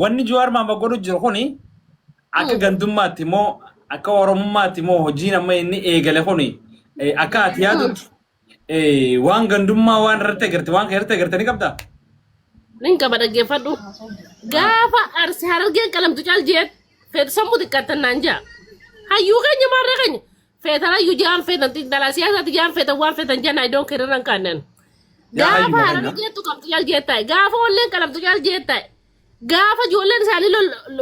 wanni Jawaar Mohaammed godhu jiru kuni akka gandummaatti moo akka oromummaatti moo hojiin amma inni eegale kuni akka ati yaadutti waan gandummaa waan irratti agartee waan irratti agartee ni qabda. Ninka pada gefadu. Gafa arsi harargeen qalamtu caal jeet feetu sammuu xiqqaatan naan jaa. Hayyuu keenya maarra keenya. Feetara iyyuu jaan feetan dala siyaasaati jaan feetan waan feetan jaan I don't care kaanen. Gafa harargeetu qabtu caal jeet ta'e. Gafa olleen qalamtu caal jeet ta'e. Gafa ijoolleen isaanii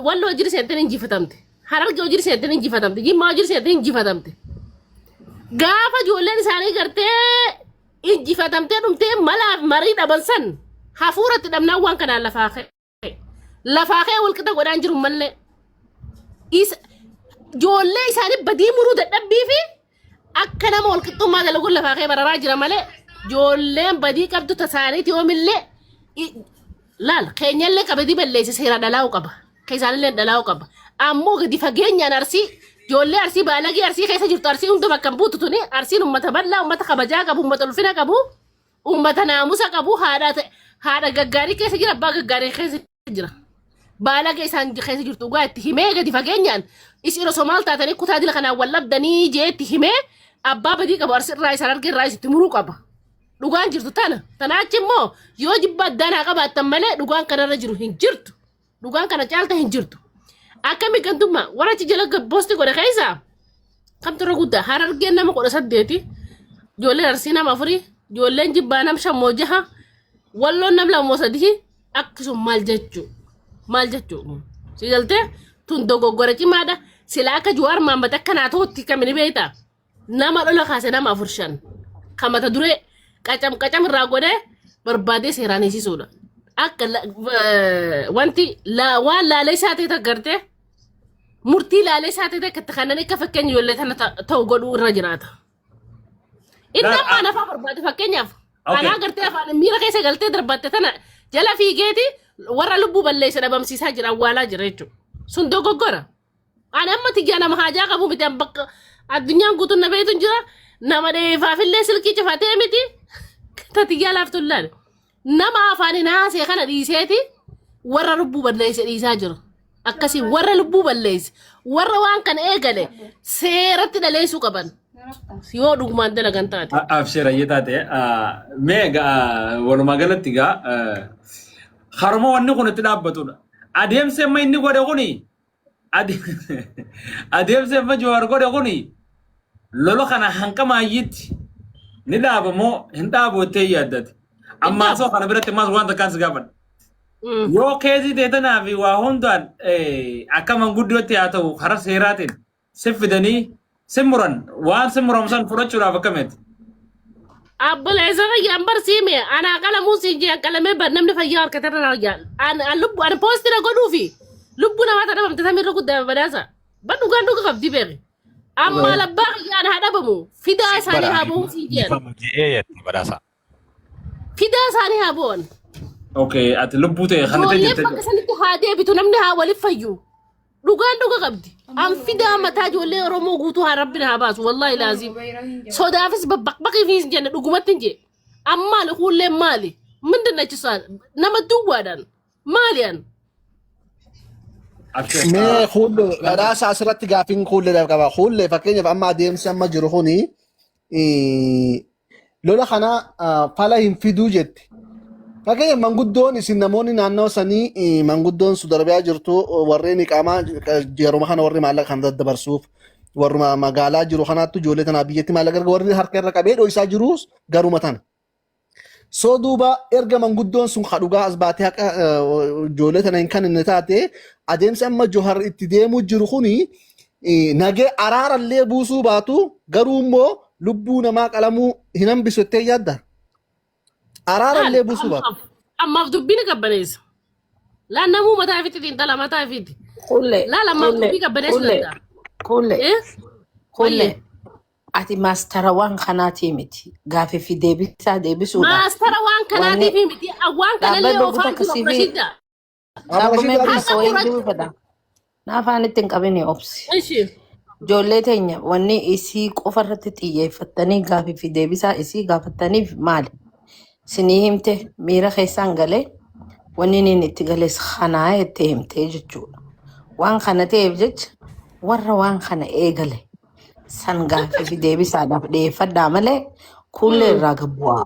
walloo hojii seetan injifatamte. Harargee hojii seetan injifatamte. Jimmaa hojii seetan injifatamte. Gafa ijoolleen isaanii gartee injifatamtee dhumtee malaaf marii dhaban san. Hafuuratti dhabnaan waan kanaan lafaa kee walqixa godhaan jiru mallee ijoollee isaanii badii muruu dadhabbii fi akka nama walqixxummaa dalaguun lafaa kee bararaa jira malee ijoolleen badii qabdu tasaaniiti yoomillee laal keenyallee qabadii balleesse seera dhalaa'u qaba keessaallee dhalaa'u qaba ammoo gadi fageenyaan arsii ijoollee arsii baalagii arsii keessa jirtu arsii hunda bakka buutu tuni arsiin uummata bal'aa uummata kabajaa qabu uummata ulfina qabu uummata naamusa qabu haadha gaggaarii keessa jira abbaa gaggaarii keessa jira baalaga isaan keessa jirtu dhugaa itti himee gadi fageenyaan isin osoo maal taatanii kutaa dila kanaan wallabdanii jee itti himee abbaa badii qabu arsirraa isaan argirraa isitti muruu qaba dhugaan jirtu tanaachi immoo yoo jibba addaanaa qabaattan malee dhugaan kanarra jiru hin jirtu dhugaan kana caalta hin jirtu akkami gantummaa warachi jala boosti godhe keessa kamturra guddaa harargeen nama 18 ijoolleen arsii nama 4 ijoolleen jibbaa nama 5 jaha walloon nam lama sadii akkasuma maal jechuu si galtee tun dogoggora cimaadha silaa akka Jawaar Mohaammed akkanaa ta'utti kamini beektaa nama dhola kaase nama 4-5 kamata duree qacam irraa godhee barbaadee seeraan hiisisuudha akka wanti waan laalee isaa ta'e agartee murtii laalee isaa ta'e akka kanaan akka fakkeenya ijoollee tana ta'u godhuu irra jiraata inni amma nafaa barbaade fakkeenyaaf ana agartee afaan miira keessa galtee darbatte tana jala fiigeeti warra lubbuu balleessa dhabamsiisaa jira awwaalaa jira jechuudha sun dogoggora ana amma tiyyaa nama haajaa qabu miti bakka addunyaan guutuun na beetu jira nama dheefaafillee silkii cifatee miti tiyyaa laaftuun laale nama afaan naasee kana dhiiseeti warra lubbuu balleessa dhiisaa jira akkasii warra lubbuu balleessa warra waan kana eegale seeratti dhaleessuu qaban. Yoo dhugumaan dalagan taate. Abshira taate meega walumaa galatti gaa haruma wanni kun itti dhaabbatudha. Adeemsa amma inni godhe kuni adeemsa amma Jawaar godhe kuni lolo kana hanqamaayitti ni dhaabamoo hin dhaabottee yaaddate. Ammaa soo kana biratti maas wanta kan si gaafadha. Yoo keezii teetanaa fi waa hundaan akka manguddootti haa ta'u karaa seeraatiin si fidanii simuran waan simuram san fudhachuudhaaf akkamitti abboleessa fayyaan barsiime anaa qalamuu siin jeen qalamee namni fayyaa harkatarra argaan an poostira godhuufi lubbuu namaa tadhabamte samirra guddaa badaasa badhu gaan dhuga qabdi beeki amma labbaa fayyaan haa dhabamu fidaa isaanii haa bo'uu siin jeen fidaa isaanii haa bo'an okay ati lubbuu ta'e kana ta'e ijoolleen bakka sanitti haa deebitu namni haa waliif fayyuu dhugaan dhuga qabdi an fidaa mataa ijoollee Oromoo guutuu haa rabbina haa baasu wallahi laazim sodaafis babbaqbaqii fi jenne dhugumatti hin jee ammaali kuullee maali mindin achisaa nama duwwaadhaan maaliyan mee kuulle badhaasa asirratti gaafiin kuulleedhaaf qaba kuulle fakkeenyaaf amma adeemsi amma jiru kuni lola kana fala hin fiduu jette fakkeenya manguddoon isin namoonni naannoo sanii manguddoon su darbiyaa jirtu warreen iqaamaa yeroo kana warri maallaqa kan daddabarsuuf warri magaalaa jiru kanaattu ijoollee tanaa biyyatti maallaqa erga warri harka irra qabee dho'isaa jirus garuma tana. Soo duuba erga manguddoon sun kadhugaa as baatee haqa ijoollee tana hin kan inni taate adeemsi amma Jawaar itti deemuu jiru kuni nagee araarallee buusuu baatu garuu immoo lubbuu namaa qalamuu hin hambisu jettee yaadda. Araarallee buusuu baatu. Ammaaf dubbiin qabbaneessa. Laan namuu mataa ifitti xiinxala mataa ifitti. Kulle. Laan ammaaf dubbii qabbaneessu danda'a. Kulle. Ati maastara waan kanaatii miti. Gaaffii fi deebisuudha. Maastara waan kanaatii miti. Waan kanallee oofaan jiru Rashida. Dhaabamee bilisoo eeguu fedha. Naafaan ittiin qabine obsi. Ijoollee teenya wanni isii qofa irratti xiyyeeffattanii gaaffii fi deebisaa isii gaafattaniif maali? Sinii himte miira keessaan galee wanni inni itti galees kanaa itti himtee jechuudha. Waan kana ta'eef jecha warra waan kana eegale san gaaffii fi deebisaadhaaf dhiyeeffadhaa malee kullee irraa gabbu'aa.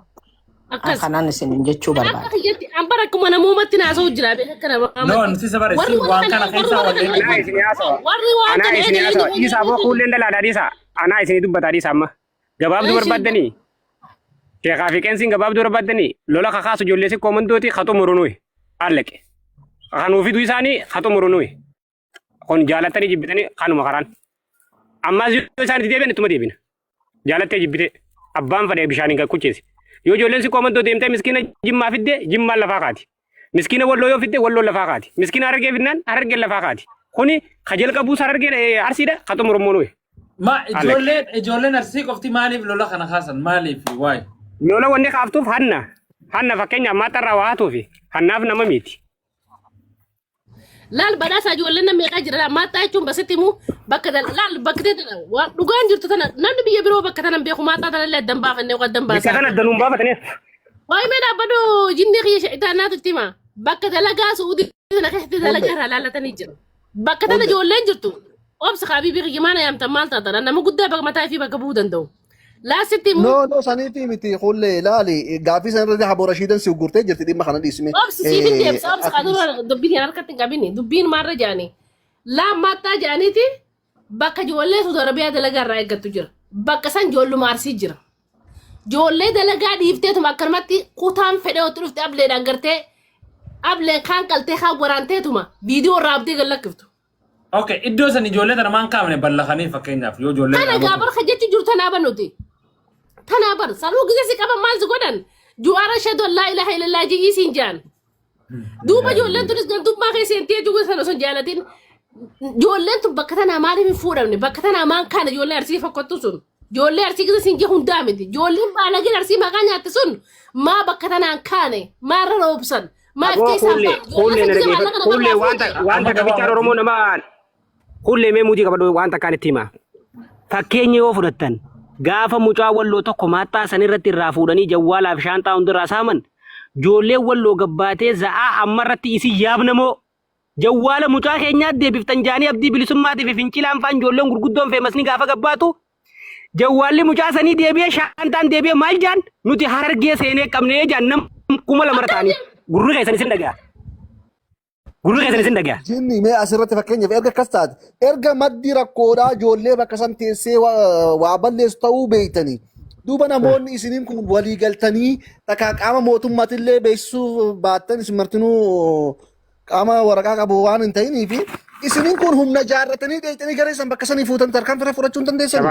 Akkas. Kanaan isin jechuu barbaada. Akka kiyyatti ambara akkuma namoomatti naasoo jira akka nama. No, nuti sabara si waan kana keessa wallee. Anaa isin haasa'u. Warri waan Anaa kana isin haasa'u. Dhiisaa boo kuulleen dalaadhaa dhiisaa. Anaa isin dubbataa dhiisaa amma. Gabaabduu barbaaddanii. Sheekaa fi qeensiin gabaabduu barbaaddanii. Lola kakaasu ijoollee si koomandooti haxoo murunuyi. Allaqe. Kanuu fiduu isaanii haxoo murunuyi. Kun jaalattanii jibbitanii kanuma karaan. Ammaas yoo isaanitti deebi'an ittuma deebina. Jaalattee jibbitee abbaan fadhee bishaaniin kucheessi. Yoo ijoolleen si koomandoo deemtee miskiina jimmaa fidde jimmaan lafaa kaati. Miskiina walloo yoo fidde walloon lafaa kaati. Miskiina harargee fidnaan harargeen lafaa kaati. Kuni kajal qabuus harargeen arsiidha haxoo murmuunuyi. Ma ijoolleen arsii qofti maaliif lola kana kaasan maaliif waay? Lola wanni kaaftuuf hanna fakkeenyaaf maaxarraa waa haatuufi hannaaf nama miti. Laal badhaasa ijoolleen nama meeqaa jira maaxaa jechuun basitti immoo bakka laal bakka ta'e waan dhugaan jirtu tana namni biyya biroo bakka tana beeku maaxaa tana illee addan baafannee waan addan baasaa. Bakka kana danuun baafatanii. Waa'ee mee dhaabbadoo jinni kiyya shaitaanaatu itti hima bakka dalagaa suudii tana keessatti dalagaa irraa laallatanii jiru. Bakka tana ijoolleen jirtu obsa kaabii kiyya maana yaamtan maal taatana nama guddaa bakka mataa fi bakka bu'uu danda'u. Laasitti immoo. No saniifi miti kullee laali gaaffii san irratti haboo rashiidan si gurtee jirti dhimma kana dhiisime. Obsi siifin deebisa obsi kaadura dubbiin hin harkatti hin qabini dubbiin maarra jaani. Laan maattaa jaaniiti bakka ijoollee Saudi Arabiyaa dalagaa irraa eeggattu jira. Bakka san ijoolluma arsii jira. Ijoollee dalagaa dhiifteetuma akkanumatti kutaan fedhee otti dhufte ableedhaan gartee ableen kaan qaltee kaan waraanteetuma viidiyoo irraa abdii gallakkiftu. Okay, iddoo san ijoollee tana maan kaamne ballaqanii fakkeenyaaf yoo ijoollee. Kana gaabar hajjechi jiru tanaa banuti. Tanaa bar saluu gisee si qaban maal si godhan ju'aara shadon laa ilaha illallah ji'ii siin jaan. Duuba ijoolleen tunis gantummaa keessa seentee juguu sana osoo jaalatin ijoolleen tun bakka tanaa maaliif hin fuudhamne bakka tanaa maan kaana ijoollee arsii fakkattu sun ijoollee arsii gisa siin jee hundaa miti ijoolleen baalagin arsii maqaa nyaatte sun maa bakka tanaan kaane maarra roobsan maa Kullee wanta gabichaan Oromoo namaa kullee mee muutii qabadhu wanta kaanitti hima. Fakkeenya yoo fudhattan gaafa mucaa walloo tokko maaxaa san irratti irraa fuudhanii jawwaalaaf shaantaa hundirraa saaman ijoolleen walloo gabbaatee za'aa ammarratti isin yaabnamoo jawwaala mucaa keenyaa deebiftan jaanii abdii bilisummaatiif fincilaan faan ijoolleen gurguddoon feemasni gaafa gabbaatu jawwaalli mucaa sanii deebi'ee shaantaan deebi'ee maal jaan nuti harargee seenee qabnee jaan nam kuma lama ta'anii gurri keessan isin dhaga'a. Gurri keessan isin dhaga'a. Jinni mee asirratti fakkeenyaaf erga akkas taate erga maddi rakkoodhaa ijoollee bakka san teessee waa balleessu ta'uu beektanii duuba namoonni isiniin kun walii galtanii takkaa qaama mootummaatillee beeksisuu baattan isin martinuu qaama waraqaa qabu waan hin ta'iniif isiniin kun humna jaarratanii dheeyxanii gara isan bakka sanii fuutan tarkaan fira fudhachuu hin dandeessan.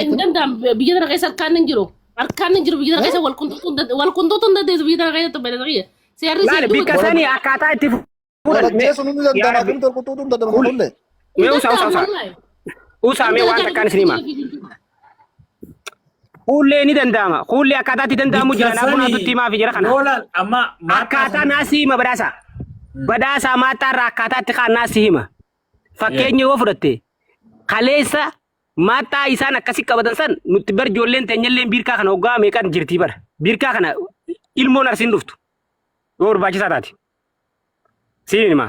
Hin danda'am biyya tana keessa harkaan hin jiru harkaan hin jiru biyya tana keessa wal qunxuutu hin dandeessu biyya tana keessatti bareedanii seerri Laali bikka sanii akkaataa itti Jeesun inni dandama kun torkutuutu hin dandama kullee. Usaa mee waan takkaan isin hima. Kullee ni danda'ama. Kullee akkaataa itti danda'amu jira naafuu naasutti himaa fi jira kana. Akkaataa naasii hima badhaasa. Badhaasa maaxaarraa akkaataa itti kaan naasii hima. Fakkeenya yoo fudhatte kaleessa maaxaa isaan akkasi qabatan san nuti bar ijoolleen teenyalleen biirkaa kana hoggaa meeqan jirtii bara. Biirkaa kana ilmoon arsiin dhuftu. Yoo barbaachisaa taate. Siinima.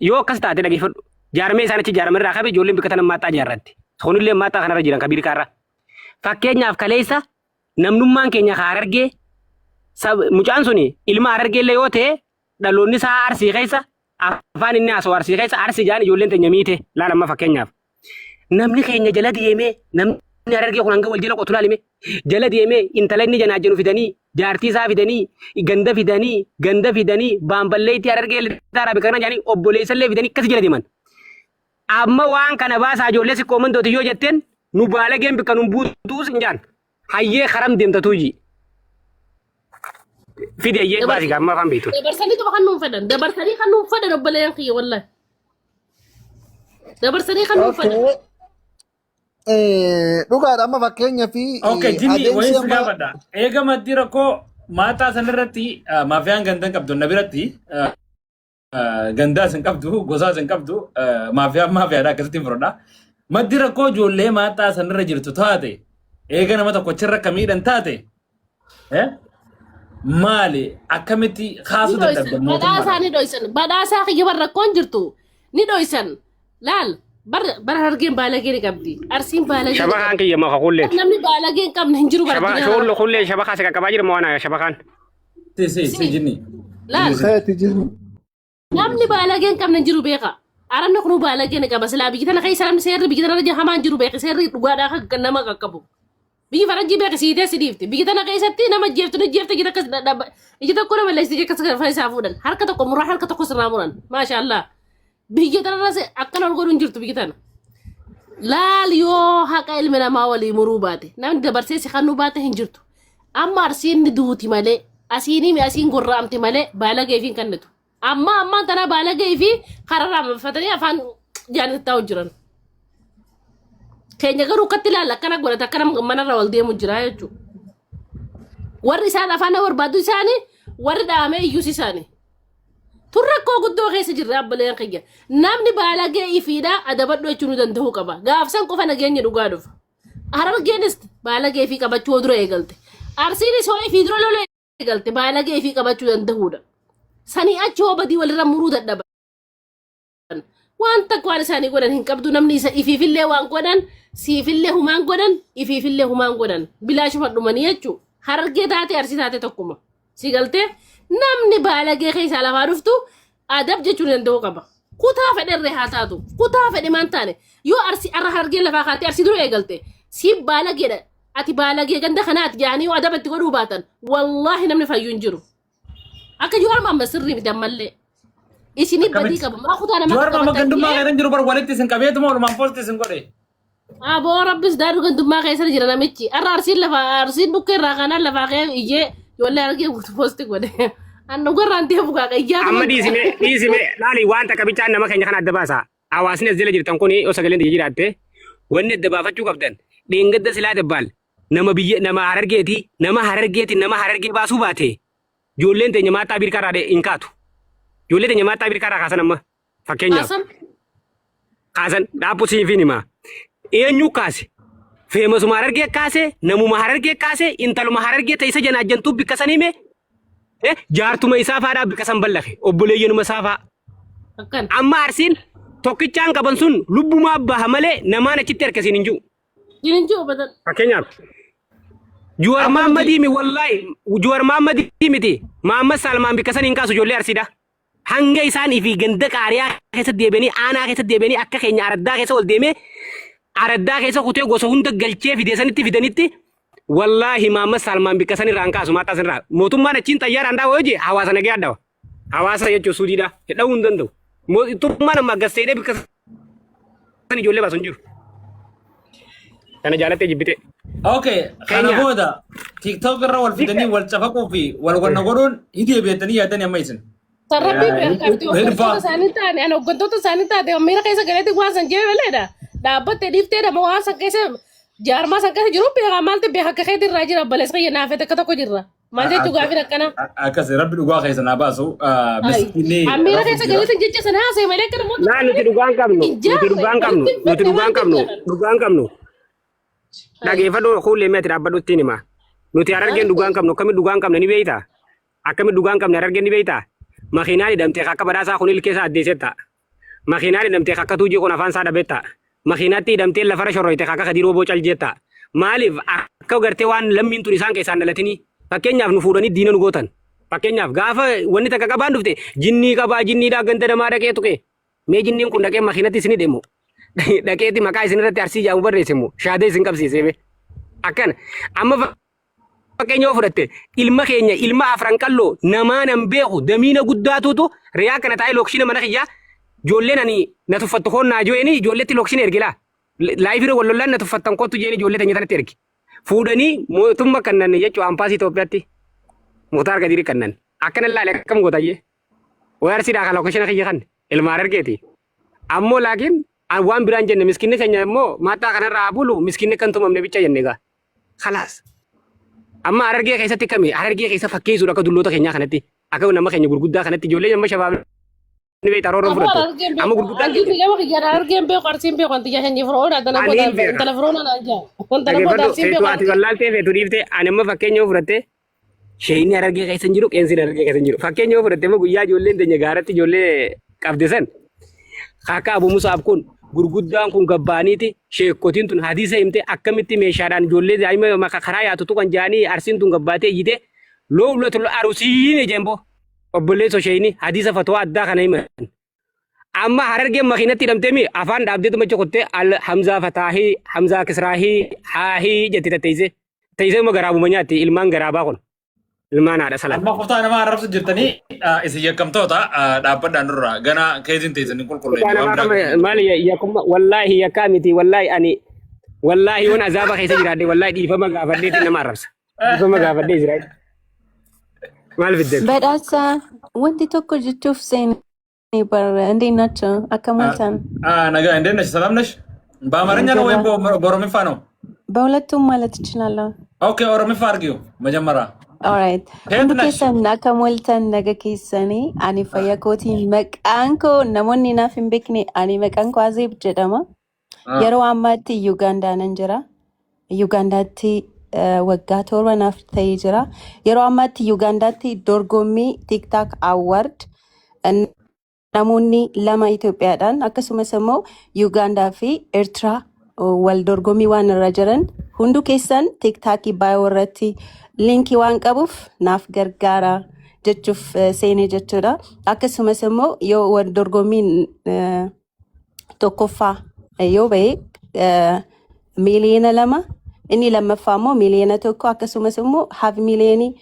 Yoo akkas taate dhageeffadhu. Jaaramee isaan achi jaaramee irraa qabe ijoolleen bikka tana maaxaa jaarratti. Kunillee maaxaa kanarra jiran kan biirkaarra. Fakkeenyaaf kaleessa namnummaan keenya Harargee mucaan suni ilma Harargeellee yoo ta'e dhaloonni isaa arsii keessa afaan inni haasa'u arsii keessa arsii jaan ijoolleen teenya miite laala amma fakkeenyaaf. Namni keenya jala deemee namni Harargee kun hanga wal jala qotu laalime jala deemee intala inni janaa jennu fidanii jaartii isaa fidanii ganda fidanii baamballee itti Harargee lixaara kana jaanii obboleessallee fidanii akkasi jala deeman. Amma waan kana baasaa ijoollee sikkoo mandooti yoo jetteen nu baalageen bikka nu buutuus hin jaan hayyee karam deemtatu ji. Fide hayyee baasii gaamma afaan beektu. Dabarsanii kan nuun fedhan obboleeyyan kiyya wallahi. Dabarsanii kan nuun fedhan. Dhugaadha amma fakkeenyaa fi Okay, jinni wayis gaafadha. Eega maddii rakkoo maaxaa sanarratti maafiyaan gandan qabdu na biratti gandaa sin qabdu gosaa sin qabdu maafiyaadha akkasitti fudhadha. Maddii rakkoo ijoollee maaxaa sanarra jirtu taate eega nama tokko achirra akka miidhan taate maali akkamitti kaasuu dadhabdan badhaasaa ni dhoysan badhaasaa kiyya barra rakkoon jirtu ni dhoysan laal bara hargeen baalagee ni qabdi arsiin baalagee shabakaan kiyya maka kulleeti namni baalagee hin qabne hin jiru bara shurlu kullee shabakaa se qaqqabaa jira mo'ana shabakaan si jinni laal Khayti jiru. namni baalagee hin qabne hin jiru beeka aranni kunu baalagee ni qaba silaa biyyi tana keessa namni seerri biyyi tana hamaan jiru beeka seerri dhugaadhaa kan nama qaqqabu biyyi faranjii beeka siitee si dhiifte biyyi tana keessatti nama jeeftu ni jeefte jira akkas dhadhaba iji tokko nama leessitee akkas faayisaa fuudhan harka tokko muraa harka tokko sirraa muran maashaallah biyya tanarras akkana ol godhuun jirtu biyya tana laal yoo haqa ilmi namaa walii muruu baate namni dabarsee si kannuu baate hin jirtu amma arsiin ni duuti malee asiinii mi asiin gorra'amti malee baalagee fi hin kennitu amma ammaan tana baalagee fi kararraa maffatanii afaan jaanitti taa'u jiran keenya garuu akkatti ilaalla akkana godhata akkana manarra wal deemu jira jechuudha warri isaan afaan barbaadu isaanii warri dhahamee iyyuus isaanii tun rakkoo guddoo keessa jirra abbaleen kiyya namni baalagee ifiidha adabadhu jechuu nu danda'uu qaba gaafsan qofa nageenya dhugaa dhufa harargeenis baalagee fi qabachuu dura eegalte arsiinis hoo ifii dura lola eegalte baalagee fi qabachuu danda'uudha sanii achi hoo badii walirra muruu dadhaban waan takwaan isaanii godhan hin qabdu namni isa ifiifillee waan godhan siifillee humaan godhan ifiifillee humaan godhan bilaashuma dhumanii jechuu harargee taate arsii taate tokkuma si galtee namni baalagee keessaa lafaa dhuftu adab jechuun danda'uu qaba kutaa fedherree haa taatu kutaa fedhe maan taane yoo arsi arra hargee lafaa kaatee arsii dura eegalte si baalageedha ati baalagee ganda kanaati jaanii yoo adaba itti godhuu baatan wallaahi namni fayyuu hin jiru akka yoo amma sirrii fi dammallee isini badii qaba maa kutaa nama Juar mama gandummaa kan jiru bar walitti isin qabeetuma walumaan posti isin godhe. aboo rabbis daadhu gandummaa keessa jira namichi arra arsiin lafaa arsiin bukkee irraa kanaan lafaa kee iyyee yoollee argee guutu posti godhe annu gorraan deemu kaa ijaa amma dhiisime laali wanta qabichaan nama keenya kana adda baasa hawaasni as jala jirtan kun yoo sagaleen biyya jiraatte wanni adda baafachuu qabdan dheengadda silaa dabbaal nama harargeeti baasuu baate ijoolleen teenya maataa birkaraa hin kaatu ijoollee teenya maataa birkaraa kaasan amma fakkeenyaaf kaasan dhaabbu siifiin himaa eenyu kaase feemasuma harargee kaase namuma harargee kaase intaluma harargee ta'isa janaajjantuu bikka sanime jaartuma isaa faadhaa bikka san ballafe obboleeyyanuma isaa faa amma arsiin tokkichaan qaban sun lubbumaa baha malee namaan achitti harkasiin hin jiru. Fakkeenyaaf Juwar Mahammadii mi wallaahi Juwar Mahammadii miti Mahammad Salmaan bikka san hin kaasu ijoollee arsiidha. Hanga isaanii fi ganda qaariyaa keessatti deebi'anii aanaa keessatti deebi'anii akka keenya araddaa keessa ol deemee araddaa keessa kutee gosa hunda galchee fidee sanitti fidanitti wallaahi Mahammad Salmaan bikka san irraa hin kaasu maataa sanirraa mootummaan achiin xayyaaraan dhawa hojii hawaasa nagee addawa hawaasa jechuun suudiidha dha'uu hin danda'u mootummaan amma gasseedhee bikka san ijoollee baasu hin jiru. Kana jaalattee jibbite. Okay, kana booda TikTok irra wal fidanii wal cafaquu fi wal wanna godhuun hidii beektanii yaadanii amma isin. Sarrabbii beekamti hooggantoota isaanii taane ani hooggantoota isaanii taate miira keessa galeetti waan san jee beleedha dhaabbattee dhiiftee dama waan san keessa jaarmaa san keessa jiru beekaa maalti beeka akka keetti irraa jira balees kiyya naafete akka tokko jirra maal jechuu gaafin akkana. Akkas rabbi dhugaa keessa naa baasu miskiinee. Miira keessa galeetti jecha sana haasee malee akka namoota. Naa nuti dhugaan qabnu. Dhageeffadhu kuullee meeti dhaabbadhu ittiin hima. Nuti harargeen dhugaan qabnu akkamitti dhugaan qabne ni beeyta. Akkamitti dhugaan qabne harargeen ni beeyta. Makiinaan hidhamtee akka badhaasaa kun ilkeessa addeessetta. Makiinaan hidhamtee akka tuujii kun afaan isaa dhabetta. Makiinaatti hidhamtee lafarra shorroyte akka kadiroo bocal jetta. Maaliif akka gartee waan lammiin tun isaan keessaan dhalatini fakkeenyaaf nu fuudhanii diina nu gootan. Fakkeenyaaf gaafa wanni takka qabaan dhufte jinnii qabaa jinniidhaa ganda namaa dhaqee tuqe. Mee jinniin kun dhaqee makiinatti isin deemu. Dhaqeetti maqaa isin irratti arsii jaamu barreessimu shaadee isin qabsiisee akkana amma fakkeenya fudhatte ilma keenya ilma afran qalloo namaan an beeku damiina guddaatutu riyaa kana taa'ee lookshina mana kiyyaa ijoolleen ani na tuffattu koonnaa joo'eni ijoolletti lookshina ergilaa laayifiree wallollaan na tuffattan kottu jeeni ijoollee teenya tanatti ergi fuudhanii mootummaa kannan jechuu ampaasii Itoophiyaatti mootaar gadiiri kannan akkana laale akkam gootayyee wayarsiidhaa kan lookshina kiyya kan ilmaa argeeti ammoo laakiin waan biraan jenne miskinni keenya immoo maataa kanarraa bulu miskinni kan tumamne bicha jenne egaa khalaas amma harargee keessatti kami harargee keessa fakkeessuudha akka dulloota keenyaa kanatti akka nama keenya gurguddaa kanatti ijoollee amma shabaab ni beektaa roorroon fudhattu amma gurguddaan harargeen beeku arsiin beeku wanti jaahanii firoodha dana intala firoona naan jaa wanta nama darsiin beeku ati wallaaltee feetu dhiiftee ani amma fakkeenya fudhattee Shayini Harargee keessa hin jiru, qeensi Harargee keessa hin jiru. Fakkeenya yoo fudhatte immoo guyyaa ijoolleen teenya gaaratti ijoollee qabde san. Akka Abu Musaab kun gurguddaan kun gabbaaniiti sheekotiin tun hadiisa himte akkamitti meeshaadhaan ijoollee daa'ima maka karaa yaatutu kan jaanii arsiin tun gabbaatee iyyite looblatul arusiin ejembo obboleesso Shayini hadiisa fatwaa addaa kana himan. Amma Harargeen makiinatti hidhamtee mi afaan dhaabdeetu macha qottee Hamzaa Fataahii, Hamzaa Kisraahii, Haahii jettee teessee immoo garaabuma nyaatti ilmaan garaabaa kun. Ilmaan haadha salaa. Amma qoftaa nama arrabsu jirtanii isin yakkamtoota dhaabbadhaan durra gana keesin teessanii qulqulleessu. Maali yakkumma wallaahi yakkaa miti wallaahi ani wallaahi waan azaaba keessa jiraadde wallaahi dhiifama gaafadheetiin nama arrabsa. Dhiifama gaafadhee jira. Maal fiddeen? Badhaasa wanti tokko jechuuf seenii bara እንዴት ናቸው? አከማልታን ነገ እንዴት ነሽ? ሰላም ነሽ? በአማርኛ ነው ወይም በኦሮሚፋ ነው? በሁለቱም ማለት እችላለሁ። ኦኬ ኦሮሚፋ አድርጊው መጀመሪያ Alright. Hundi keessan akka mooltan naga keessanii ani fayyaa kootiin maqaan koo namoonni naaf hin beekne ani maqaan koo Azeeb jedhama. Yeroo ammaatti Ugandaanan jira. Ugandaatti waggaa 7 naaf ta'ee jira. Yeroo ammaatti Ugandaatti dorgommii TikTok Award namoonni 2 Itoophiyaadhaan akkasumas immoo Ugandaa fi Eertiraa wal dorgommii waan irra jiran hundi keessan TikTok baay'ee irratti linkii waan qabuuf naaf gargaara jechuuf seenee jechuudha. Akkasumas immoo yoo wal dorgommiin tokkoffaa yoo ba'e miiliyoona 2 inni lammaffaa immoo miiliyoona 1 akkasumas immoo half miiliyoonii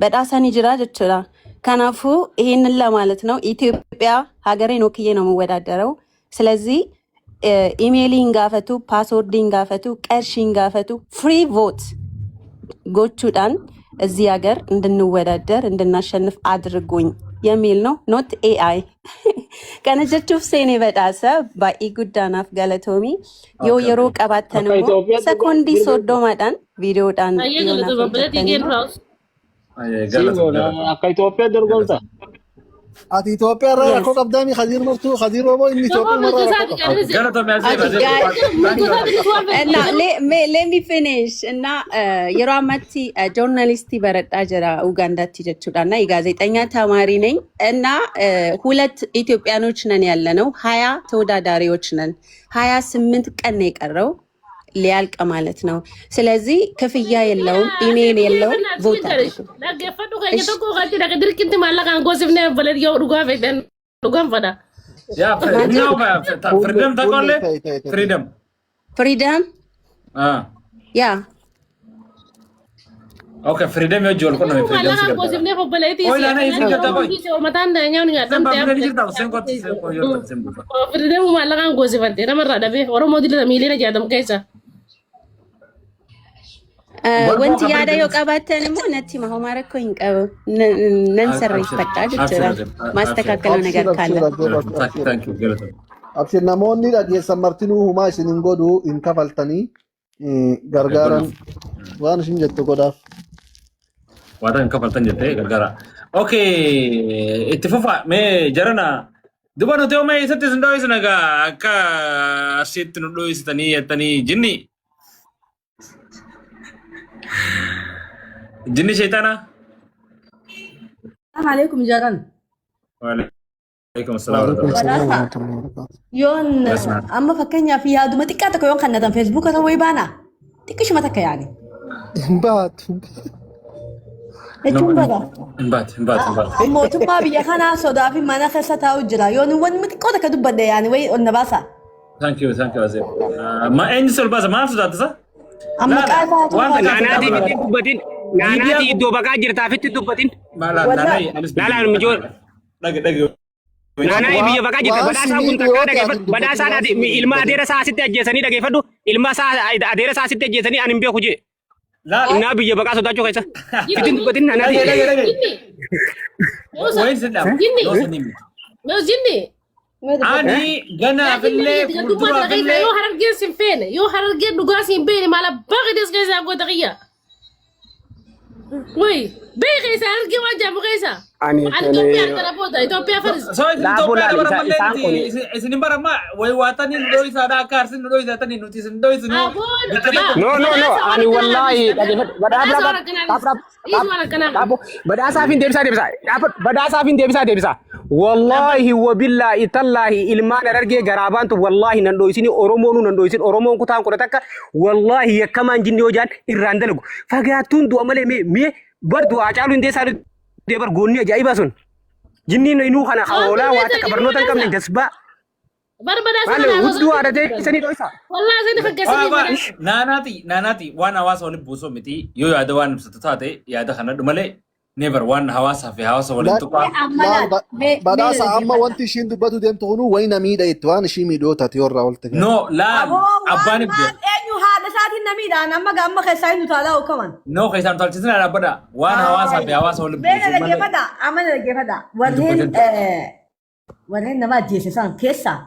badhaasanii jira jechuudha. Kanaafuu ይሄንን ለማለት ነው ኢትዮጵያ ሀገሬን ወክዬ ነው የምወዳደረው። ስለዚህ ኢሜይሊን ጋፈቱ፣ ፓስወርዲን ጋፈቱ፣ ቀርሺን ጋፈቱ ፍሪ ቮት ጎቹዳን እዚህ ሀገር እንድንወዳደር እንድናሸንፍ አድርጉኝ የሚል ነው። ኖት ኤአይ ከነጀቹፍ ሴኔ በዳሰ ባኢ ጉዳናፍ ገለቶሚ ዮ የሮ ቀባተነሞ ሰኮንዲ ሶዶ ማዳን ቪዲዮዳን akka Itoophiyaa dorgomta. Ati Itoophiyaa irraa rakkoo qabdaami Khadiir Murtuu Khadiir Rooboo inni Itoophiyaa irraa rakkoo qabda. Let me finish. እና yeroo ammaatti journalistii baradhaa jira Ugaandaatti jechuudha እና የጋዜጠኛ ተማሪ ነኝ እና 2 ኢትዮጵያኖች ነን ያለነው 20 ተወዳዳሪዎች ነን 28 ቀን ነው የቀረው ሊያልቅ ማለት ነው። ስለዚህ ክፍያ የለውም፣ ኢሜል የለውም። ቮት አድርጉ። ለገፈዱ ከየተቆ ጋር ድርቅንት ማለቃን ጎስፍነ በለድ ያው ዱጋ ፈደን ዱጋን ፈዳ ያ ፍሪደም ታቆለ ፍሪደም ያ ኦኬ ፍሪደም ይጆል ኮ ነው ፍሪደም ማለቃን ጎስፍነ በለድ ኦይ ላና ይዝን ከተቆይ ማታን ዳኛው ነው ያጣም ፍሪደም ማለቃን ጎስፈንቴ ነመራ ደበ ኦሮሞ ዲለ ሚሊና ያደም ከይሳ wanti yaada yoo qabaatan immoo natti hima rakkoo hin qabu nan sirreeffadhaa jechuudha maastakaakaloo nagar kaala. Abshir namoonni dhageessan martinuu humaa isin hin godhu hin kafaltanii gargaaran waan isin jettu godhaaf. Waan hin kafaltan jettee gargaara. Okay itti fufa mee jarana duba nuti yoo mee isatti isin dhoo'is nagaa akka asitti nu dhoo'isitanii jettanii jinni. Jinni shaytaana. Assalamu alaikum jaran. Waalaikum assalam. Yoon amma fakkeenyaaf yaaduma xiqqaa tokko yoon kannatan Facebook ta'uu way baana. Xiqqishuma takka yaani. Hinbaatu. Jechuun baga. Hinbaatu. Mootummaa biyya kanaa sodaa fi mana keessa taa'u jira. Yoon wanni xiqqoo takka dubbadde yaani way onna baasa. Thank you Azim. Ma eenyu sol baasa maal sodaatisa? Amma qaataa wanta naanaati itti dubbatin naanaati iddoo baqaa jirtaafitti dubbatin laalaan mijool naanaa biyya baqaa jirta badhaasaa kun takkaa dhageeffadhu badhaasaa ilma adeera isaa asitti ajjeesanii dhageeffadhu ilma adeera isaa asitti ajjeesanii ani hin beeku jee innaa biyya baqaa sodaachuu keessa fitin dubbatin naanaati. Jinni Ani gana fille fudura fille yo harargeen sin feene yo harargeen dhugaa sin beene mala baqi des keessa goota qiyya way bee keessa harargeen waan jaamu keessa Ani Itoophiyaa gara booda Itoophiyaa faris. So isin Laafuu Itoophiyaa laali, bara isaan kun- mallee isin barama way waatanii nu dho'isaadha akka arsin nu dho'isatanii nuti isin dho'isnu. No, ani wallahi badhaasaafin deebisaa. Wallahi wabillahi tallahi ilmaan argee garaabaantu wallahi nan dho'isini Oromoonu nan dho'isin Oromoon kutaan kudha takka wallahi yakkamaan jinni yoo jaan irraan dalagu. Fagaattuun du'a malee mee bar du'aa caalu hin deessaa deebar goonni ajaa'ibaa sun. Jinniin inuu kana haolaa waa takka barnoota hin qabne gasbaa. Malee hudduu aadatee isanii dho'isa. Wallahi isin fakkeessanii. Naanaati waan hawaasa waliin buusoo miti yoo yaada waan ibsatu taate yaada kana dhumalee never waan hawaasaa fi hawaasa waliin tuqaa. Badhaasa amma wanti ishiin dubbatu deemtu kunu wayna miidha itti waan ishii miidhoo taate yorraa olte. No laal abbaan ibdee. Eenyu haadha isaatiin namiidhaan amma gaamma keessaa hin utaalaa hookaman. No keessaan tolchisina dhaabbadha waan hawaasaa fi hawaasa waliin Beena buusoo malee. dhaggeeffadha amma dhaggeeffadha warreen nama ajjeesisan keessaa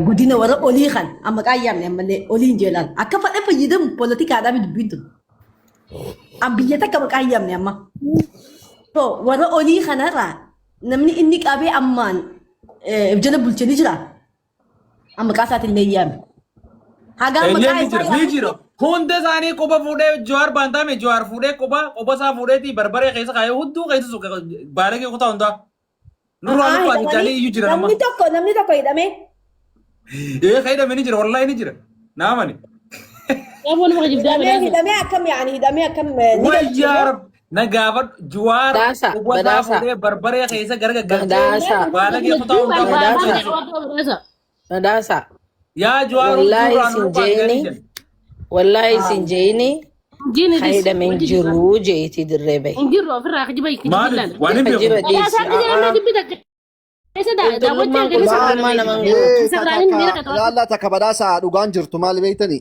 guddina warra olii kan amma qaayyaamne ammallee oliin jeelaan akka fadhe fayyadamu poolitikaadhaaf dubbiin tun. An biyya takka maqaayyamne amma. So warra olii kanarraa namni inni qabee ammaan jala bulchanii jira. Amma qaasaatiin illee yaame. Hagaan maqaa isaa Ni jira. Hundi isaanii quba fuudhee Jawaar baantame Jawaar fuudhee quba isaa fuudheeti barbaree keessa kaayee hudduu keessa suuqa baaragee kutaa hundaa. Nurraa lubbaa jechaalee iyyuu jira nama. namni tokko hidhamee. Hidhamee ni jira wallahi ni jira. Naamani. Hidhamee akkam yaani hidhamee akkam Wayyaar nagaafad Jawaar quba isaa fuudhee barbaree keessa gargaggalchee baaragee kutaa hundaa. Badhaasa. Yaa Jawaar Wallahi isin jeeni haydhameen jiruu jeeti dirree bahe. Injirru ofirraa kijiba maaliif waan hin beeku. Laallaa takka badhaasa dhugaan jirtu maal beektani?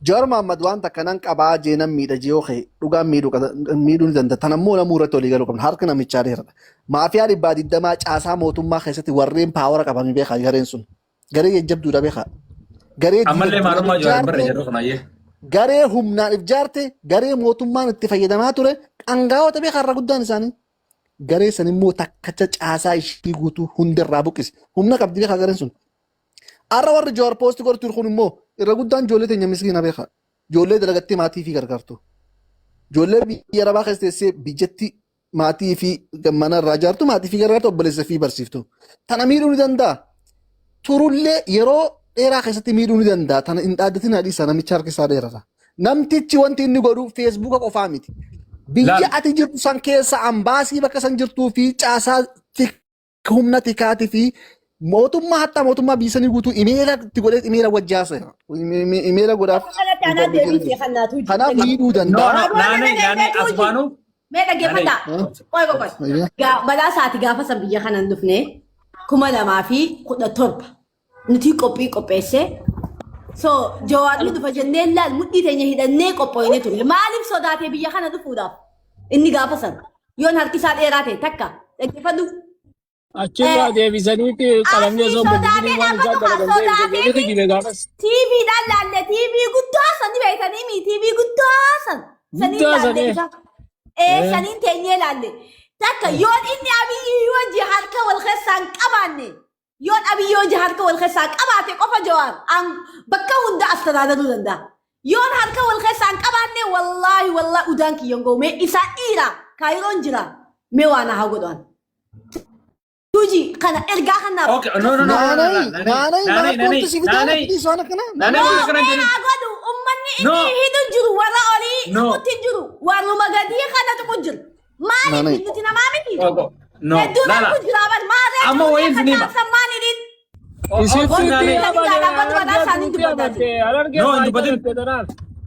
Jawaar Mohaammed waan takka nan qabaa jeenan miidha jiyoo kee dhugaan miidhuu ni danda'a. Tanammoo namuu irratti walii galuu qabna. Harka namichaa dheeradha. Maafiyaa dhibbaa digdamaa caasaa mootummaa keessatti warreen paawara qaban beekaa gareen sun. Garee jajjabduudha beekaa. Ammallee maalummaa Jawaar barre jedhu kanaayyee. Garee humnaan ijaarte garee mootummaan itti fayyadamaa ture qangaa'ota beekaa irraa guddaan isaanii. Garee san immoo takkacha caasaa ishii guutuu hundirraa buqqise. Humna qabdi beekaa gareen sun. Har'a warri Jawaar poosti godhatu kun immoo irra guddaan ijoollee teenya miskiina beekaa. Ijoollee dalagattee maatii fi gargaartu. Ijoollee biyya arabaa keessa teessee biyyatti maatii fi mana irraa ijaartu maatii fi gargaartu obboleessa fi barsiiftu. Tana miidhuu ni danda'a. Turullee yeroo dheeraa keessatti miidhuu ni danda'a. Tana hin dhaaddatin hadhiisa namicha harki isaa dheerata. Namtichi wanti inni godhu feesbuuka qofaa miti. Biyya ati jirtu san keessa ambaasii bakka san jirtuu fi caasaa humna tikaatii fi mootummaa hattaa mootummaa biyya sanii guutuu imeela itti godhee imeela wajjaasa. Imeela godhaaf. Kanaaf miidhuu danda'a. Naanee asfaanuu. Mee dhaggeeffadha. Qoy. Badhaasaati gaafa san biyya kanaan dhufne 2017 nuti qophii qopheesse. So Jawaarri dhufa jennee laal mudhii teenya hidhannee qophoofnee ture. Maaliif sodaatee biyya kana dhufuudhaaf? Inni gaafa san yoon harki isaa dheeraa ta'e takka dhaggeeffadhu. Achirraa deebisaniiti qalamni osoo bulchini waan isaan dalagan deebisanii jibe gaafas. TVdhaan laalle TV guddaa san beektanii mi TV guddaa san. Guddaa sanii. Saniin teenyee laalle. Takka yoon inni Abiyyuu wajji harka wal keessaan qabaanne. Yoon Abiyyuu wajji harka wal keessaan qabaate qofa Jawaar bakka hunda astanaadaduu danda'a. Yoon harka wal keessaan qabaanne wallaahi udaan kiyyan goomee isaa dhiira kaayiroon jira mee waan haa godhan. Tuji kana ergaa kanaaf. Okay, no. Ummanni inni hidhu jiru warra olii nuti jiru warruma gadii kanatu kun jiru. Maaliif nuti namaa miti? Hedduu namtu jira bar maaliif? Amma wayiin sinima. Sammaan hidhin.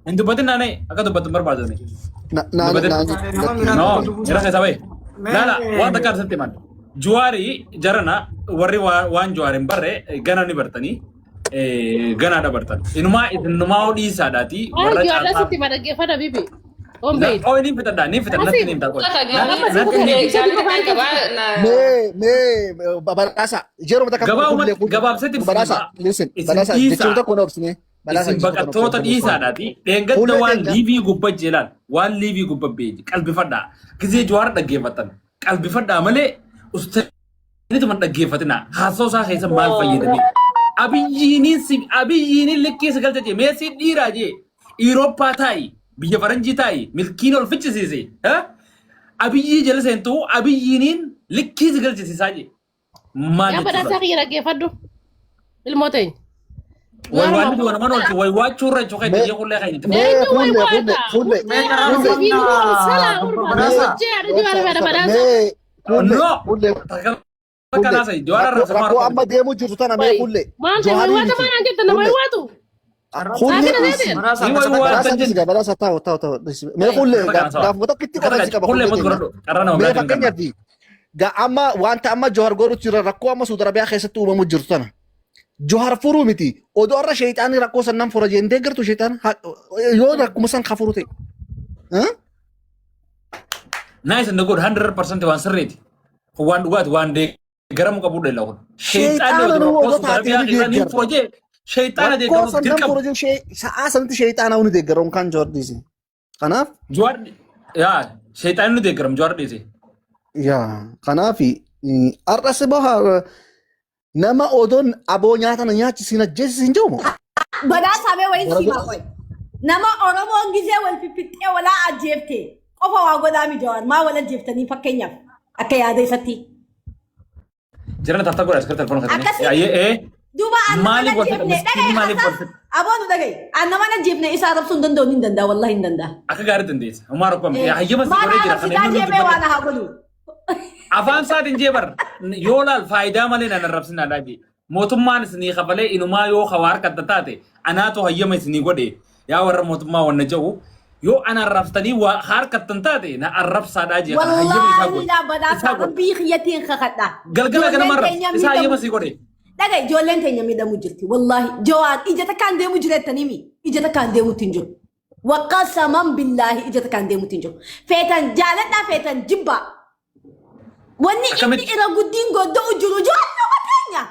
Hin dubbatin naanee akka dubbattu barbaadani. No, jira keessa bahe. Laala waan takka arsatti himan. Jawaari jarana warri waan Jawaar hin barre gana ni bartanii gana dabartan. Inumaa dhiisaadhaati warra caalaa. Oh, ini fitadha, natti ni himta. Badhaasa yeroo takka gabaabsatti badhaasa listen badhaasa jechuun tokko na obsine isin baqattoota dhiisaadhaati dheengadda waan liivii gubba jeelaan waan liivii gubba beeji qalbifadhaa gisee jawaar dhaggeeffatan qalbifadhaa malee ustaanituma dhaggeeffatina haasoo isaa keessa maal fayyadame abiyyiiniin likkii sagal jechee meesii dhiiraa jee Irooppaa taa'i biyya faranjii taa'i milkiin ol fichisiise abiyyii jala seentuu abiyyiiniin likkii sagal jechisiisaa jee maal Yaa badhaasaa kiyya dhaggeeffadhu. Ilmooteen. Wai dua nama nol wai wacu rai cukai dia kuliah kayak gitu. No. Karena saya juara rasa Rakko amma deemu jirtu tana mee kulle. Mee kulle gaaf goota kitti qaba si qaba. Mee fakkeenyaaf amma wanta amma Johar godhu jira rakkoo amma Saudi Arabiyaa keessatti uumamu jirtu tana. Johar furuu miti odoo irra sheeyxaanii rakkoo sannan fura jeentee gartu sheeyxaan yoo rakkuma san ka furu ta'e. Nice and good 100% waan sirriiti. Waan dhugaati waan dee garam qabu dha laawun. Sheeyxaan odoo taatee ni furuje sheeyxaan dee garu dirqam. Furuje sa'a sanatti sheeyxaan awni deeggaruun kan Johar dhiise. Kanaaf Johar yaa sheeyxaan nu deeggaram Johar dhiise. yaa kanaaf arrasi baha nama odoon aboo nyaata na nyaachisiin ajjeesisiin jedhamu. Badhaasaa mee wayii simaa qoy. Nama Oromoon gisee wal fiffixxee walaa ajjeefte qofa waa godhaa mi Jawaar maa wal ajjeeftanii fakkeenyaaf akka yaada isatti. Jirana tafta godha iskirta telefoon katanii. Duuba annama ajjeefne dhagaye aboo nu dhagaye annama ajjeefne isaa rabsuu hin danda'u hin danda'a wallahi hin danda'a. Akka gaarii dandeessa. Umaara kwam hayyama si godhee jira. Maanaaf sidaa jeebee waan haa godhu. Afaan saatiin jeebar yoo laal faayidaa malee nan arrabsinaa dhaabi. Mootummaan isinii kafalee inumaa yoo hawaar kadda taate anaatu hayyama isinii godhe yaa warra mootummaa wanna jedhu yoo ana arrabsitanii waa harkattan taate na arrabsaadhaa jee kana hayyama isaa godhe. Wallaahi badhaasaa rabbii xiyyatiin kakadha. Galgala ganamarra isaa hayyama sii godhe. Dhagaa ijoolleen teenya miidhamu jirti wallaahi Jawaar ija takkaan deemu jireettanii mi ija takkaan deemutti hin jiru. Waqasaman billaahi ija takkaan deemutti hin jiru. Feetan jaaladhaa feetan jibbaa. Wanni inni irra guddiin godda'u jiru ijoolluma teenya.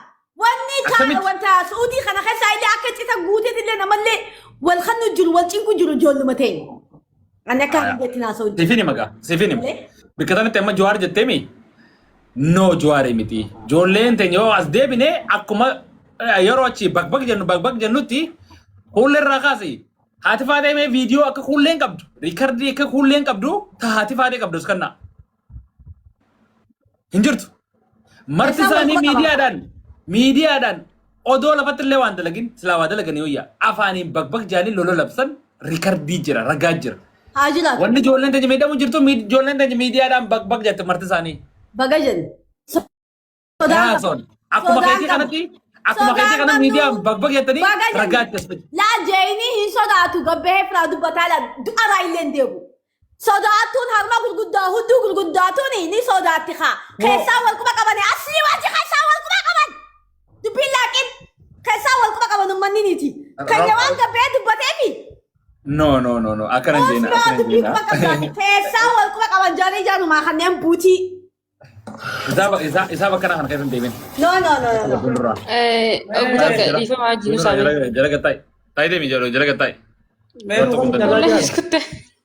Wanni taa'e wanta suudii kana keessaa illee akka cita guuteet illee namallee wal kannu jiru wal cinqu jiru ijoolluma teenya. Ani akka hojjetti naasoo jiru. Sifini magaa sifini. Bikka tanatti amma Jawaar jetteemi. No Jawaar miti. Ijoolleen teenya yoo as deebine akkuma yeroo achi bakbak jennutti hulleerraa kaase. Haati faatee mee viidiyoo akka hulleen qabdu riikardii akka hulleen qabdu ta haati faatee qabdu kannaa. Hinjirtu. Marti isaanii miidiyaadhaan odoo lafatti illee waan dalagin silaa waa dalaganii hoyyaa afaaniin bakbak jaanii lolo labsan riikardii jira ragaa jira. Haa jiraatu. Wanni ijoolleen teenya miidhamu jirtu ijoolleen teenya miidiyaadhaan bakbak jette marti isaanii. Baga jennu. Akkuma keetii kanatti miidiyaan bakbak jettanii ragaa jette. Laa jeeni hin sodaatu gabbahee firaa dubbataa laa du'araa illee hin deebu. Sodaatuun harma gurguddaa hudduu gurguddaatuun ni sodaatti haa. Keessaa wal quba qabanii asii waajji keessaa wal quba qaban. Dubbiin laaqin keessaa wal quba qaban uummanni niiti. Keenya waan gabbee dubbateefi. No. Akkana jeena. Keessaa wal quba qaban jaanii jaanumaa kanneen buutii. Isaa bakka kana keessa hin deemin. No. Jalaga ta'i deemi jalaga ta'i.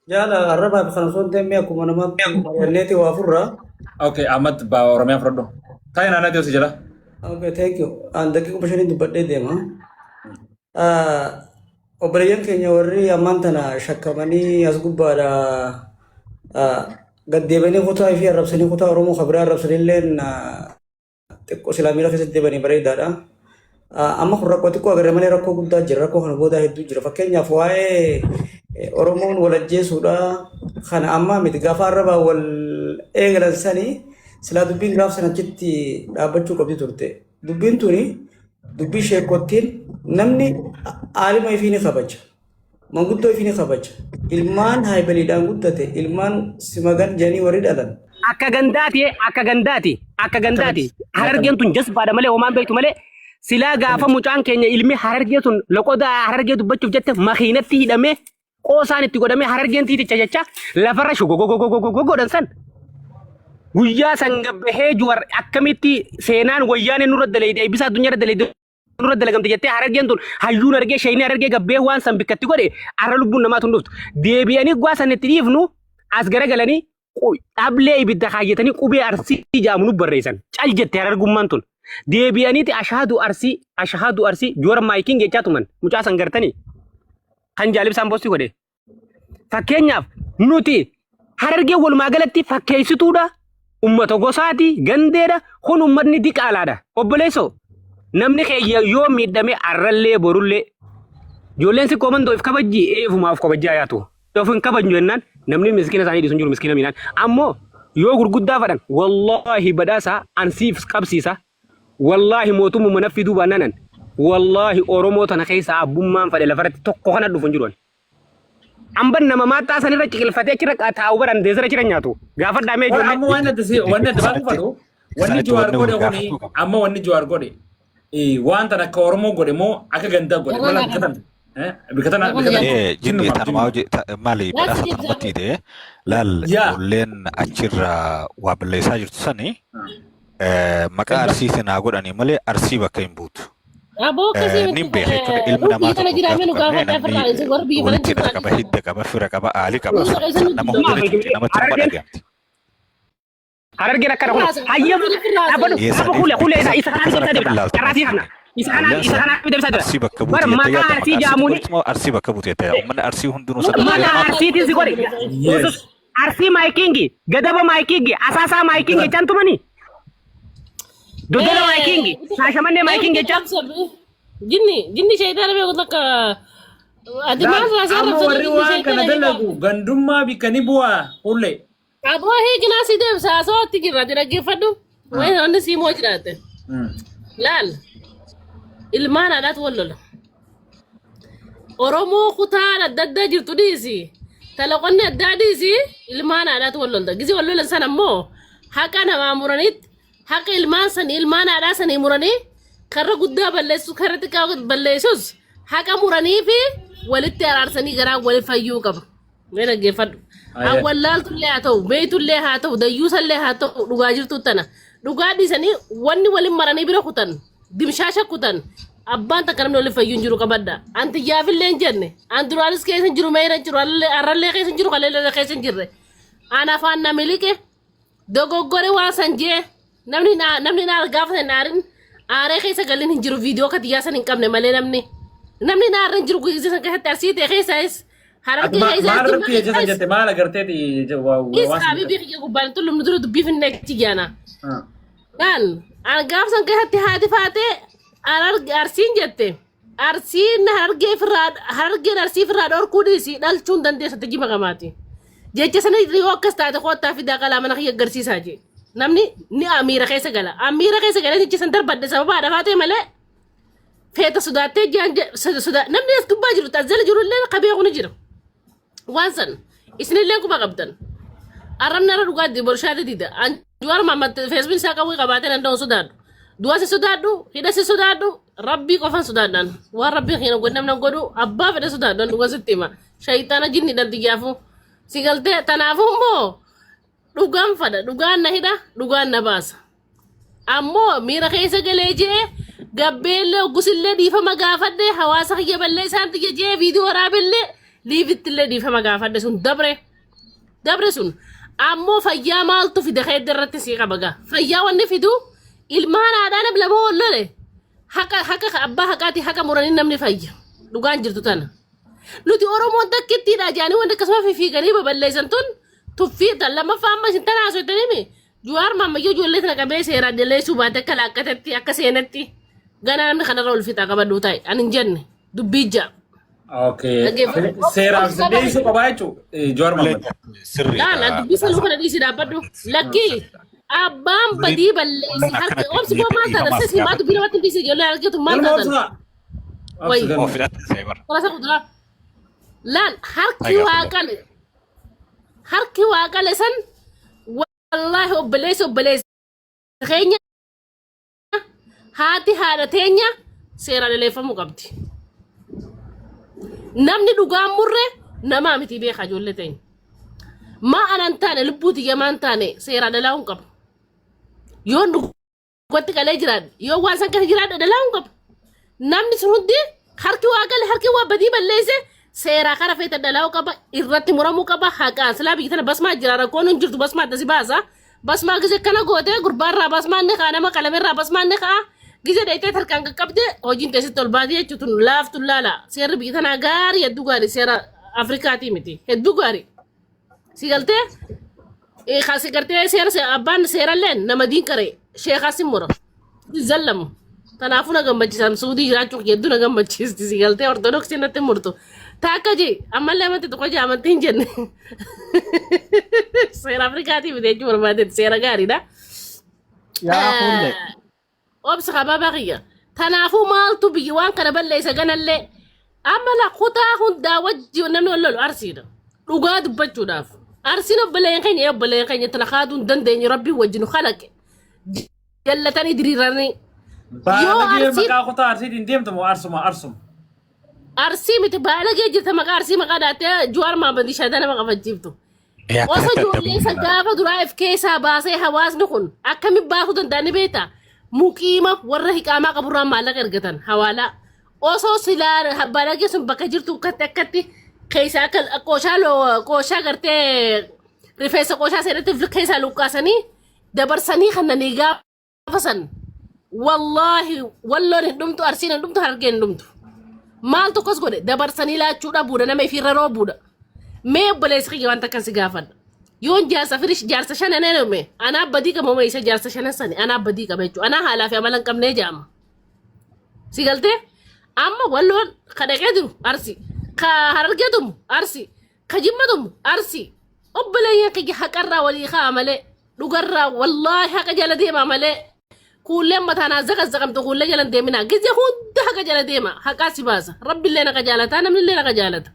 Jala arraba kana son temme akkuma nama neeti waa furra. Okay, Ahmad ba Oromiyaa fudhadhu. Ta'i naannoo ta'u si jala. Okay, thank you. An daqiiqa bashaniin dubbadhee deema. Obboleeyyan keenya warri ammaan tana shakkamanii as gubbaadha gaddeebanii kutaa fi arrabsanii kutaa Oromoo kabiraa arrabsanii illeen xiqqoo Islaamiidhaa keessatti deebanii bareedaadha. Amma kun rakkoo xiqqoo agarre malee rakkoo guddaa jira. Rakkoo kana booda hedduu jira. Fakkeenyaaf waa'ee Oromoon wal ajjeesuudha. Kana amma miti gaafa arrabaa wal eegalan sanii silaa dubbiin gaaf sanachitti dhaabbachuu qabdi turte. Dubbiin tuni dubbii sheekottiin namni aalima ifii ni kabaja. Manguddoo ifii ni kabaja. Ilmaan haayibaliidhaan guddate ilmaan simagan jedhanii warri dhalan. Akka gandaati. Harargeen tun jasbaadha malee homaan beektu malee silaa gaafa mucaan keenya ilmi harargee tun loqoda harargee dubbachuuf jette makiinatti hidhamee qoosaan itti godhamee harargeen tiiticha jecha lafarra godhan san. Guyyaa san gabbahee Jawaar akkamitti seenaan wayyaanee nurra daleeyde eebbisaa addunyaa irra daleeyde رد لقمت جتة هرجع دون هيجون هرجع شيء هرجع قبيه وان سام بكتي قولي أرلو بنا ما تندوت ديبياني قواس نتريفنو أسجر قالني أبلي بدخاجتني كوبي أرسي جامنو بريسان شال جتة هرجع مانتون ديبياني تي أشهد أرسي جور مايكين جتاتومن مجا سانغرتني خان جالب سامبوستي قولي فكينيا نوتي هرجع والمعقلتي فكيسيتودا gosaati gandeedha kun ummanni diqaalaadha obboleeso namni keeyya yoo miidhame arrallee borullee ijoolleen si komandoo if kabajji eefumaa of kabajjaa yaatu of hin kabajnu jennaan namni miskiina isaanii dhiisun jiru miskiina miidhaan ammoo yoo gurguddaa fadhan wallaahi badhaasaa ansiif qabsiisa wallaahi mootummaa mana fiduu baananan wallaahi oromoo tana keessa abbummaan fadhe lafarratti tokko kana dhufu hin jiru amban nama mata sanirra cikilfatee achirra taa'u baran deesira jira nyaatu gaafa dhaamee ijoollee amma wanni dabaa fadhu wanni Jawaar godhe kuni amma wanni Jawaar godhe waan tan akka Oromoo godhe moo akka gandaa godhe mala bikatan jinni tanuma mali badhaasa tanumatti hidhee laal ijoolleen achirra waa balleessaa jirtu sani maqaa arsiitiin haa godhanii malee arsii bakka hin buutu. Abo kasi nimbe heettuna ilmi namaa tokko walitti hidhata qaba hidda qaba fira qaba aalii qaba nama hundinuu namatti hin badhagamti. Harargeen akkana kun hayyam abadu kulee isa kana deebita karaatii kana isa kana deebisa jira bar maqaa arsii jaamuuni arsii bakka buutee ta'e uummanni arsii hundinuu sadii maqaa arsiitiin si godhe arsii maayikingi gadaba maayikingi asaasaa maayikingi cantumani. Dudara maikingi, Sashamane maikingi jam. Jinni shaytan be kutaka. Adimas rasa amma warri waan kana dalagu gandummaa bikani bu'a hulle. Abo hegina sidem saso tikira dira gefadu. Way onni simo jirate. Lal. Ilmana dat wallol. Oromo khutana dadda jirtu disi. Talaqonni dadisi ilmana dat wallol da. Gizi wallol sana mo. Hakana mamuranit حق المان سن المان على سن مراني كرر قدّا بلسو كرر تكا بلسوس حق مراني في ولد أرسني جرا ولد فيو كم وين الجفد أول لال تلي هاتو بيت تلي هاتو ديوس تلي هاتو رجاجر توتنا رجاجي سني وني ولد مراني بيرو كتن دمشاشة كتن أبان تكلم ولد فيو جرو كبدا أنت جافل لين جنة أنت رالس كيسن جرو مايرة جرو أرال كيسن جرو خليل كيسن جرة أنا فان نملكه دوغو غوري واسنجي namni na gaafa naarin aaree keessa galin hin jiru viidiyoo katiyaa san hin qabne malee namni naarra hin jiru guyyisa san keessatti arsiite keessaayis harargee jette maal agarteeti isaabii biyya gubbaan tullumni dura dubbii finne achi jaana kan an gaafa san keessatti haati faatee arsiin jette arsiin harargeen arsii firraa dhorkuu dhiisii dhalchuun dandeessatti jima qamaati jecha sana yoo akkas taate qoottaa fidaa qalaa mana kiyya agarsiisaa jee namni ni amira keessa gala jecha san darbadde sababa dhafaatee malee feeta sodaattee namni as gubbaa jiru tazzala jirullee qabee kun jira waan san isinillee quba qabdan arrabni arra dhugaatti borshaate dida juwar mamad feesbuuk isaa qawwee qabaatee danda'u sodaadhu du'a si sodaadhu hidha si sodaadhu rabbii qofan sodaadhaan waan rabbii keenya godhamna godhu abbaa fedhe sodaadhaan dhuga sitti hima shayitaana jinni daldiyaafu si galtee tanaafuu immoo dhugaan fada dhugaan na hidha dhugaan na baasa ammoo miira keessa galee jee gabbeellee oggusillee dhiifama gaafadhe hawaasa kiyya ballee isaan tiyya jee viidiyoo waraabellee liifittillee dhiifama gaafadhe sun dabre sun ammoo fayyaa maaltu fide keedda irratti sii qabaga fayyaa wanni fidu ilmaan haadhaan lama wallole haka abbaa haqaati haka muranii namni fayya dhugaan jirtu tana nuti oromoon takkittiidha jaanii wanta akkasuma fiiganii baballeessan tun tuffii lama faama sintana asootanimi juwaar mammayyoo ijoollee tana qabee seeraan deleessuu baate akka laaqqatetti akka seenatti ganaa namni kanarra ulfitaa qabadhuu taa'e ani hin jenne dubbii ija. Seeraaf deebisuu qabaa jechuudha Jawaar Mohaammed. Laala dubbii saluu kana dhiisii dhaabbadhu lakkii abbaan badii balleessi harka oomsi boo maal taata sisi maatu bira watti dhiisii ijoollee argeetu maal taatan. Kolasa kuduraa laal harki waaqale san wallahi obboleessa keenya haati haadha teenya seeraan eleeffamuu qabdi. Namni dhugaan murre namaa miti beekaa ijoollee ta'in. Ma anan taane lubbuuti yamaan taane seeraan dalaa'uun qaba. Yoo dhugatti qalee jiraadhe yoo waan san kana jiraadhe dalaa'uun qaba. namni sun hundi harki waa gale harki waa badii balleesse seeraa kara feeta dalaa'uu qaba irratti muramuu qaba haqaan silaa biyyi tana basmaa jira rakkoon hin jirtu basmaa addasi baasa basmaa gisee kana gootee gurbaarraa basmaa inni kaa nama qalameerraa basmaa inni kaa gisee dheeytee harkaan qaqqabde hojiin teessitti ol baatee jechuun laaftu laala seerri biyyi tanaa gaarii hedduu gaarii seera Afrikaatii miti hedduu gaarii si galtee kasi gartee seera abbaan seeralleen nama diin qaree sheekaas hin mura zallamu tanaafu na gammachiisan suudii jiraachuu hedduu na gammachiisti si galtee ortodoksii natti murtu taakka jee ammallee amantii tokko jee amantii hin jenne seera Afrikaatii miti jechuu barbaadetti seera gaariidha. Obsa qabaa kiyya tanaafuu maaltu biyyi waan kana balleessa ganallee amma la kutaa hundaa wajji namni wal lolu arsiidha dhugaa dubbachuudhaaf. أرسل بلين خيني يا بلين خيني تلخادون دندين ربي وجنو خلق جلتني دريراني يو أرسل مكا خطا أرسل ديم تمو أرسم أرسل متبالغ جت مكا أرسل مكا داتة جوار ما بدي شادنا مكا فجيبتو وصل جولي سجافة درايف كيسا باسي حواس نكون أكمل باخو دنداني بيتا مقيمة ورهي كاما قبران مالا كرغتان حوالا وصل سلار بالغ سن بكا جرتو كتكتي كيسا كل كوشا غرتي رفيسا كوشا سيرتي في كيسا لوكاسني دبرسني خنا نيغا فسن والله ندمتو ارسين ندمتو هرجين ندمتو مالتو كوس غودي دبرسني لا تشودا بودا نمي في ررو بودا مي بليس خي وانت كان سيغافن يون جار سفرش جار سشن انا مي انا بديك مو ميسا جار سشن سني انا بديك بيجو انا حالا في عملن كم نجام سيغلتي اما والله خدقدو ارسي كهرجتهم أرسي كجمتهم أرسي أبلي كي حكرا ولي خامله لقرا والله حق جلدي ما مله كل ما تنازق الزقم تقول لي جلدي منا جزء خود حق جلدي ما حق سباز رب اللي نكجالت أنا من اللي نكجالت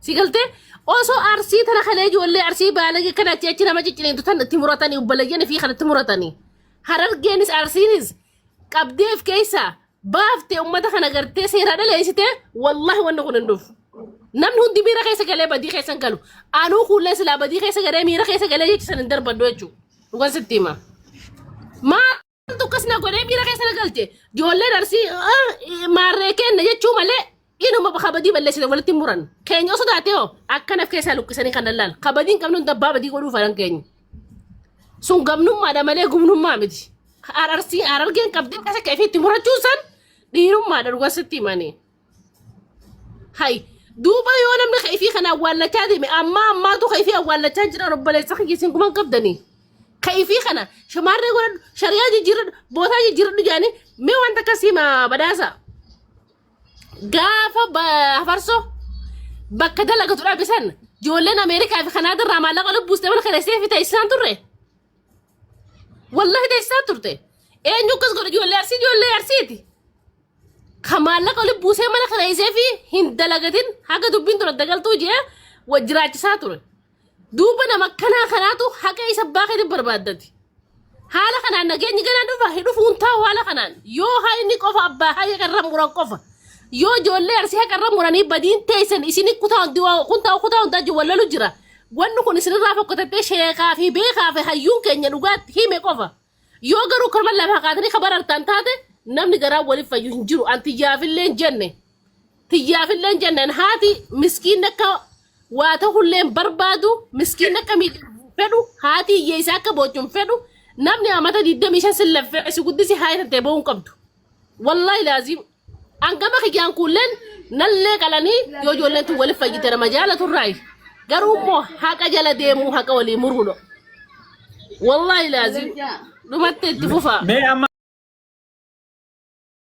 سيقلته أوسو أرسي ترى خليج ولا أرسي بالك كنا تيجي ما تيجي تتن تمرتني وبلجني في خلت تمرتني هرجنيس أرسينيس كبديف كيسا بافتي أمتها خنا قرتي سيرة ليسته والله ونقول ندوف namni hundi miira keessa galee badii keessa galu anuu kuullee silaa badii keessa galee miira keessa galee jechisan hin darbaddu jechuudha dhugan sitti hima maaltu akkas na godhee miira keessa na galche ijoolleen arsii maarree kenna jechuu malee inuma kabadii balleessite walitti muran keenya sodaatee hoo akkanaaf keessaa luqqisanii kan lallaal kabadiin qabnu dabbaa badii godhuu falan keenya sun gamnummaadha malee gumnummaa miti arsii arargeen qabdee kasa keefiitti murachuusan dhiirummaadha dhugan sitti himanii hay دوبا يوم من خايفي خنا ولا كادمي أما تو خايفي ولا تاجر رب لا يسخي يسين كمان قبضني خايفي خنا شمار يقول شريعة جيرد بوثا جيرد جاني مي وانت كسيما بداسا قافا بفرسو بكدا لقى ترى بسن جولنا أمريكا في خنا در رمال لقى بوست من خلاصي في تايسان ترى والله تايسان ترى إيه نوكس قول جولة أرسيتي كمال لك اللي بوسه مالك خلاص في هند دلقتين حاجة دوبين ترى دقلتو جه وجرات ساتور دوبنا مكانها خناتو حاجة يسباقي تبربادتي حالا خنان نجني جنا دوفا هيدو فونتا وحالا خنان يو هاي نيكوفا با هاي كرم مران كوفا يو جولة أرسي كرم مراني بدين تيسن إسيني كتاون دوا كتاون داجو ولا لجرا وانو كون إسيني رافا كتبه شيخا في بيخا في هيون كنيا لغات هيمي كوفا يو غرو كرمال لفا قادري خبر التانتاتي namni garaa waliif fayyu hin jiru an tiyyaafilleen jenne haati miskiin akka waa ta'ulleen barbaadu miskiin akka fedhu haati hiyyeessaa akka boochuun fedhu namni amata 25 sillaffee si guddisi haayatee bo'uun qabdu wallahi laazim an gama kiyyaan kulleen nallee qalanii yoo ijoolleen tun waliif fayyite nama jaalatu raayi garuu immoo haqa jala deemuu haqa walii muruudha wallahi laazim dhumattee itti fufaa.